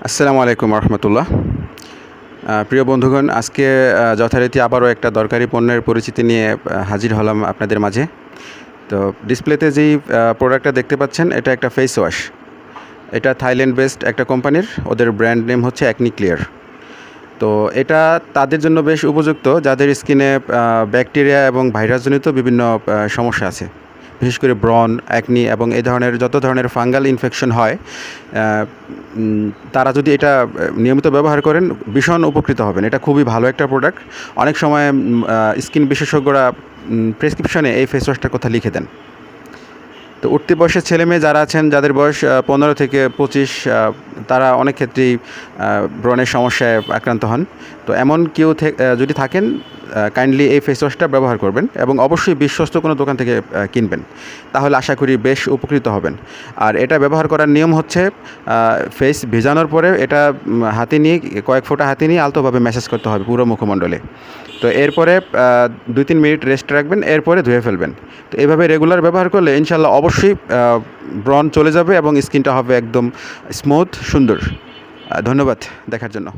আসসালামু আলাইকুম রহমতুল্লাহ। প্রিয় বন্ধুগণ, আজকে যথারীতি আবারও একটা দরকারি পণ্যের পরিচিতি নিয়ে হাজির হলাম আপনাদের মাঝে। তো ডিসপ্লেতে যেই প্রোডাক্টটা দেখতে পাচ্ছেন, এটা একটা ফেস ওয়াশ। এটা থাইল্যান্ড বেসড একটা কোম্পানির, ওদের ব্র্যান্ড নেম হচ্ছে অ্যাকনি ক্লিয়ার। তো এটা তাদের জন্য বেশ উপযুক্ত যাদের স্কিনে ব্যাকটেরিয়া এবং ভাইরাসজনিত বিভিন্ন সমস্যা আছে, বিশেষ করে ব্রন, অ্যাকনি এবং এই ধরনের যত ধরনের ফাঙ্গাল ইনফেকশন হয়, তারা যদি এটা নিয়মিত ব্যবহার করেন ভীষণ উপকৃত হবেন। এটা খুবই ভালো একটা প্রোডাক্ট। অনেক সময় স্কিন বিশেষজ্ঞরা প্রেসক্রিপশনে এই ফেস ওয়াশটার কথা লিখে দেন। তো উঠতি বয়সের ছেলে মেয়ে যারা আছেন, যাদের বয়স 15 থেকে 25, তারা অনেক ক্ষেত্রেই ব্রণের সমস্যায় আক্রান্ত হন। তো এমন কেউ যদি থাকেন, কাইন্ডলি এই ফেস ওয়াশটা ব্যবহার করবেন এবং অবশ্যই বিশ্বস্ত কোনো দোকান থেকে কিনবেন, তাহলে আশা করি বেশ উপকৃত হবেন। আর এটা ব্যবহার করার নিয়ম হচ্ছে, ফেস ভেজানোর পরে এটা হাতে নিয়ে কয়েক ফোঁটা হাতে নিয়ে আলতোভাবে ম্যাসাজ করতে হবে পুরো মুখমণ্ডলে। তো এরপরে 2-3 মিনিট রেস্ট রাখবেন, এরপরে ধুয়ে ফেলবেন। তো এইভাবে রেগুলার ব্যবহার করলে ইনশাল্লাহ অবশ্যই ব্রণ চলে যাবে এবং স্কিনটা হবে একদম স্মুথ, সুন্দর। ধন্যবাদ দেখার জন্য।